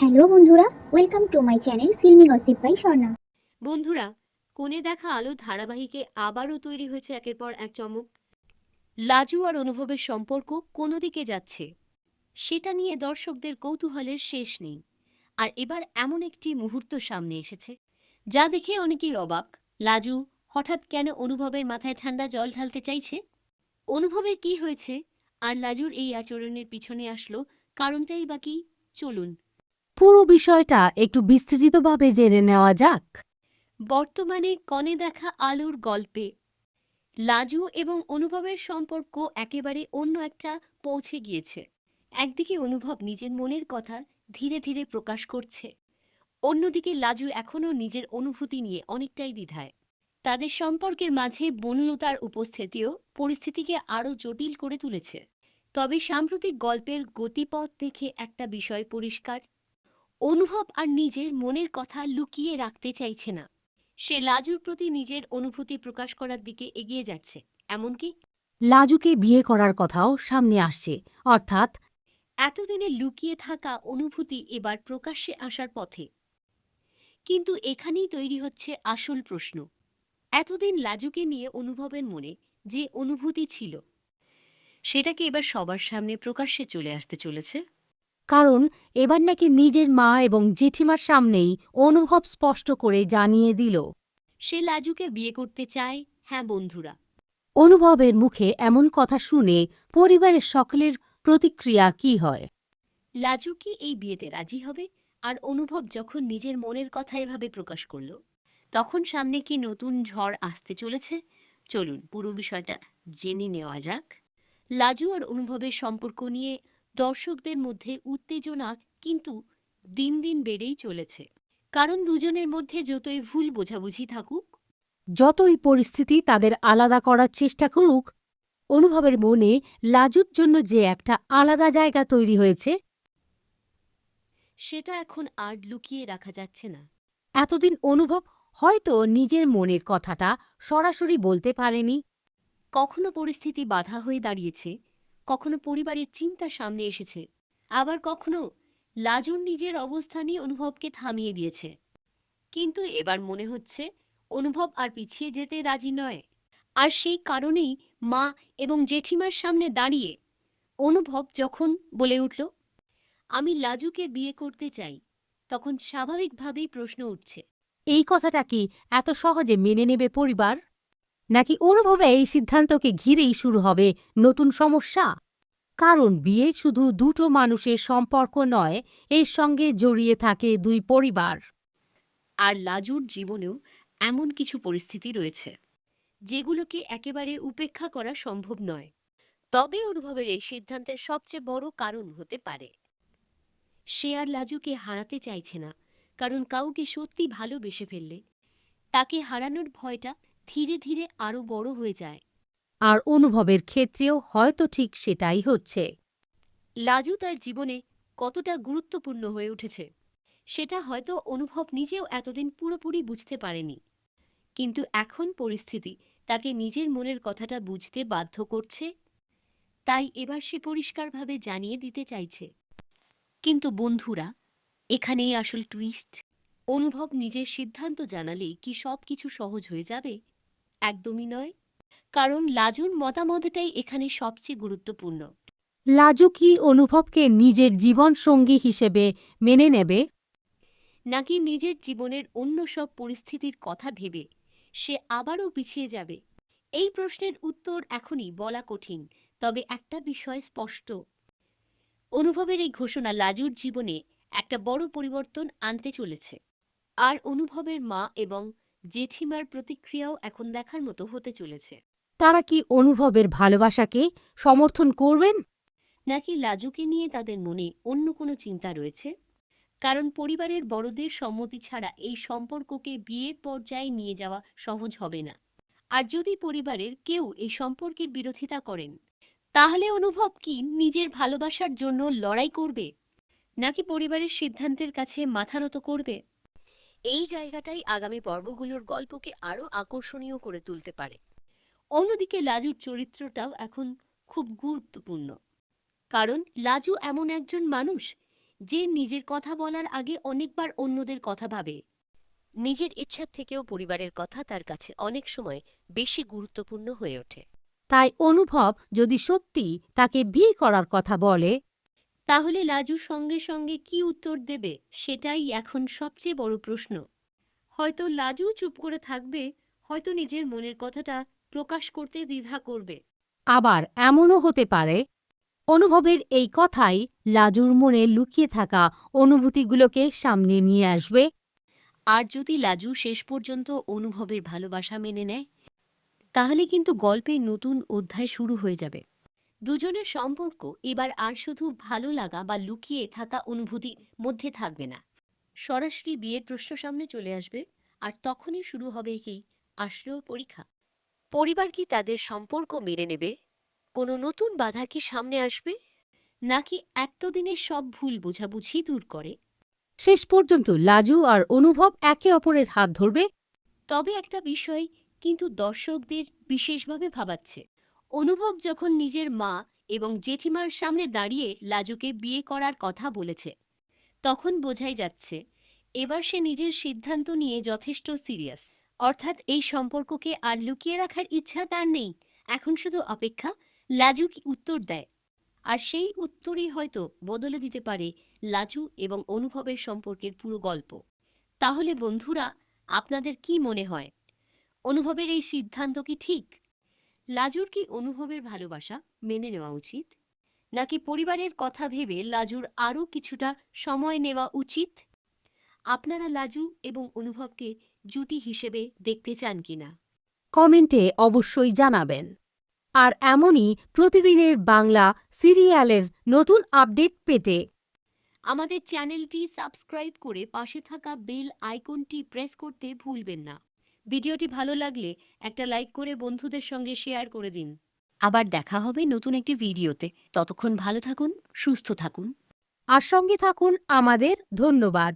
Hello বন্ধুরা, welcome to my channel filmy gossip by Swarna. বন্ধুরা, কোণে দেখা আলো ধারাবাহিকে আবারও তৈরি হয়েছে একের পর এক চমক। লাজু আর অনুভবের সম্পর্ক কোনো দিকে যাচ্ছে সেটা নিয়ে দর্শকদের কৌতূহলের শেষ নেই। আর এবার এমন একটি মুহূর্ত সামনে এসেছে যা দেখে অনেকেই অবাক। লাজু হঠাৎ কেন অনুভবের মাথায় ঠান্ডা জল ঢালতে চাইছে? অনুভবের কি হয়েছে আর লাজুর এই আচরণের পিছনে আসলো কারণটাই বা কি? চলুন পুরো বিষয়টা একটু বিস্তৃতভাবে জেনে নেওয়া যাক। বর্তমানে কনে দেখা আলোর গল্পে লাজু এবং অনুভবের সম্পর্ক একেবারে অন্য একটা পৌঁছে গিয়েছে। একদিকে অনুভব নিজের মনের কথা ধীরে ধীরে প্রকাশ করছে, অন্যদিকে লাজু এখনও নিজের অনুভূতি নিয়ে অনেকটাই দ্বিধায়। তাদের সম্পর্কের মাঝে বনলতার উপস্থিতিও পরিস্থিতিকে আরও জটিল করে তুলেছে। তবে সাম্প্রতিক গল্পের গতিপথ দেখে একটা বিষয় পরিষ্কার: অনুভব আর নিজের মনের কথা লুকিয়ে রাখতে চাইছে না। সে লাজুর প্রতি নিজের অনুভূতি প্রকাশ করার দিকে এগিয়ে যাচ্ছে। এমনকি লাজুকে বিয়ে করার কথাও সামনে আসছে, অর্থাৎ এতদিনে লুকিয়ে থাকা অনুভূতি এবার প্রকাশ্যে আসার পথে। কিন্তু এখানেই তৈরি হচ্ছে আসল প্রশ্ন: এতদিন লাজুকে নিয়ে অনুভবের মনে যে অনুভূতি ছিল, সেটা কি এবার সবার সামনে প্রকাশ্যে চলে আসতে চলেছে? কারণ এবার নাকি নিজের মা এবং জেঠিমার সামনেই অনুভব স্পষ্ট করে জানিয়ে দিল। সে লাজুকে বিয়ে করতে চায়। হ্যাঁ বন্ধুরা, অনুভবের মুখে এমন কথা শুনে পরিবারের সকলের প্রতিক্রিয়া কি হয়? লাজু কি এই বিয়েতে রাজি হবে? আর অনুভব যখন নিজের মনের কথা এভাবে প্রকাশ করলো, তখন সামনে কি নতুন ঝড় আসতে চলেছে? চলুন পুরো বিষয়টা জেনে নেওয়া যাক। লাজু আর অনুভবের সম্পর্ক নিয়ে দর্শকদের মধ্যে উত্তেজনা কিন্তু দিন দিন বেড়েই চলেছে। কারণ দুজনের মধ্যে যতই ভুল বোঝাবুঝি থাকুক, যতই পরিস্থিতি তাদের আলাদা করার চেষ্টা করুক, অনুভবের মনে লাজুর জন্য যে একটা আলাদা জায়গা তৈরি হয়েছে, সেটা এখন আর লুকিয়ে রাখা যাচ্ছে না। এতদিন অনুভব হয়তো নিজের মনের কথাটা সরাসরি বলতে পারেনি। কখনো পরিস্থিতি বাধা হয়ে দাঁড়িয়েছে, কখনো পরিবারের চিন্তা সামনে এসেছে, আবার কখনো লাজুর নিজের অবস্থানই অনুভবকে থামিয়ে দিয়েছে। কিন্তু এবার মনে হচ্ছে অনুভব আর পিছিয়ে যেতে রাজি নয়। আর সেই কারণেই মা এবং জেঠিমার সামনে দাঁড়িয়ে অনুভব যখন বলে উঠল, আমি লাজুকে বিয়ে করতে চাই, তখন স্বাভাবিকভাবেই প্রশ্ন উঠছে, এই কথাটা কি এত সহজে মেনে নেবে পরিবার? নাকি অনুভবে এই সিদ্ধান্তকে ঘিরেই শুরু হবে নতুন সমস্যা? কারণ বিয়ে শুধু দুটো মানুষের সম্পর্ক নয়, এর সঙ্গে জড়িয়ে থাকে দুই পরিবার। আর লাজুর জীবনেও এমন কিছু পরিস্থিতি রয়েছে যেগুলোকে একেবারে উপেক্ষা করা সম্ভব নয়। তবে অনুভবের এই সিদ্ধান্তের সবচেয়ে বড় কারণ হতে পারে সে আর লাজুকে হারাতে চাইছে না। কারণ কাউকে সত্যি ভালোবেসে ফেললে তাকে হারানোর ভয়টা ধীরে ধীরে আরো বড় হয়ে যায়। আর অনুভবের ক্ষেত্রেও হয়তো ঠিক সেটাই হচ্ছে। লাজু তার জীবনে কতটা গুরুত্বপূর্ণ হয়ে উঠেছে সেটা হয়তো অনুভব নিজেও এতদিন পুরোপুরি বুঝতে পারেনি। কিন্তু এখন পরিস্থিতি তাকে নিজের মনের কথাটা বুঝতে বাধ্য করছে। তাই এবার সে পরিষ্কারভাবে জানিয়ে দিতে চাইছে। কিন্তু বন্ধুরা, এখানেই আসল টুইস্ট। অনুভব নিজের সিদ্ধান্ত জানালেই কি সবকিছু সহজ হয়ে যাবে? একদমই নয়। কারণ লাজুর মতামতটাই এখানে সবচেয়ে গুরুত্বপূর্ণ। লাজু কি অনুভবকে নিজের জীবন সঙ্গী হিসেবে মেনে নেবে? নাকি নিজের জীবনের অন্য সব পরিস্থিতির কথা ভেবে সে আবারও পিছিয়ে যাবে? এই প্রশ্নের উত্তর এখনই বলা কঠিন। তবে একটা বিষয় স্পষ্ট: অনুভবের এই ঘোষণা লাজুর জীবনে একটা বড় পরিবর্তন আনতে চলেছে। আর অনুভবের মা এবং জেঠিমার প্রতিক্রিয়াও এখন দেখার মতো হতে চলেছে। তারা কি অনুভবের ভালোবাসাকে সমর্থন করবেন? নাকি লাজুকে নিয়ে তাদের মনে অন্য কোনো চিন্তা রয়েছে? কারণ পরিবারের বড়দের সম্মতি ছাড়া এই সম্পর্ককে বিয়ের পর্যায়ে নিয়ে যাওয়া সহজ হবে না। আর যদি পরিবারের কেউ এই সম্পর্কের বিরোধিতা করেন, তাহলে অনুভব কি নিজের ভালোবাসার জন্য লড়াই করবে, নাকি পরিবারের সিদ্ধান্তের কাছে মাথা নত করবে? এই জায়গাটাই আগামী পর্বগুলোর গল্পকে আরো আকর্ষণীয় করে তুলতে পারে। অন্যদিকে লাজুর চরিত্রটাও এখন খুব গুরুত্বপূর্ণ। কারণ লাজু এমন একজন মানুষ যে নিজের কথা বলার আগে অনেকবার অন্যদের কথা ভাবে। নিজের ইচ্ছার থেকেও পরিবারের কথা তার কাছে অনেক সময় বেশি গুরুত্বপূর্ণ হয়ে ওঠে। তাই অনুভব যদি সত্যি তাকে বিয়ে করার কথা বলে, তাহলে লাজু সঙ্গে সঙ্গে কি উত্তর দেবে সেটাই এখন সবচেয়ে বড় প্রশ্ন। হয়তো লাজু চুপ করে থাকবে, হয়তো নিজের মনের কথাটা প্রকাশ করতে দ্বিধা করবে। আবার এমনও হতে পারে অনুভবের এই কথাই লাজুর মনে লুকিয়ে থাকা অনুভূতিগুলোকে সামনে নিয়ে আসবে। আর যদি লাজু শেষ পর্যন্ত অনুভবের ভালোবাসা মেনে নেয়, তাহলে কিন্তু গল্পের নতুন অধ্যায় শুরু হয়ে যাবে। দুজনের সম্পর্ক এবার আর শুধু ভালো লাগা বা লুকিয়ে থাকা অনুভূতির মধ্যে থাকবে না, সরাসরি বিয়ের প্রশ্ন সামনে চলে আসবে। আর তখনই শুরু হবে কি আসল পরীক্ষা। পরিবার কি তাদের সম্পর্ক মেনে নেবে? কোনো নতুন বাধা কি সামনে আসবে, নাকি এতদিনের সব ভুল বোঝাবুঝি দূর করে? শেষ পর্যন্ত লাজু আর অনুভব একে অপরের হাত ধরবে। তবে একটা বিষয় কিন্তু দর্শকদের বিশেষভাবে ভাবাচ্ছে। অনুভব যখন নিজের মা এবং জেঠিমার সামনে দাঁড়িয়ে লাজুকে বিয়ে করার কথা বলেছে, তখন বোঝাই যাচ্ছে এবার সে নিজের সিদ্ধান্ত নিয়ে যথেষ্ট সিরিয়াস। অর্থাৎ এই সম্পর্ককে আর লুকিয়ে রাখার ইচ্ছা তার নেই। এখন শুধু অপেক্ষা লাজু কি উত্তর দেয়। আর সেই উত্তরই হয়তো বদলে দিতে পারে লাজু এবং অনুভবের সম্পর্কের পুরো গল্প। তাহলে বন্ধুরা, আপনাদের কি মনে হয়, অনুভবের এই সিদ্ধান্ত কি ঠিক? লাজুর কি অনুভবের ভালোবাসা মেনে নেওয়া উচিত, নাকি পরিবারের কথা ভেবে লাজুর আরও কিছুটা সময় নেওয়া উচিত? আপনারা লাজু এবং অনুভবকে জুটি হিসেবে দেখতে চান কিনা? কমেন্টে অবশ্যই জানাবেন। আর এমনই প্রতিদিনের বাংলা সিরিয়ালের নতুন আপডেট পেতে আমাদের চ্যানেলটি সাবস্ক্রাইব করে পাশে থাকা বেল আইকনটি প্রেস করতে ভুলবেন না। ভিডিওটি ভালো লাগলে একটা লাইক করে বন্ধুদের সঙ্গে শেয়ার করে দিন। আবার দেখা হবে নতুন একটি ভিডিওতে। ততক্ষণ ভালো থাকুন, সুস্থ থাকুন। আর সঙ্গে থাকুন আমাদের। ধন্যবাদ।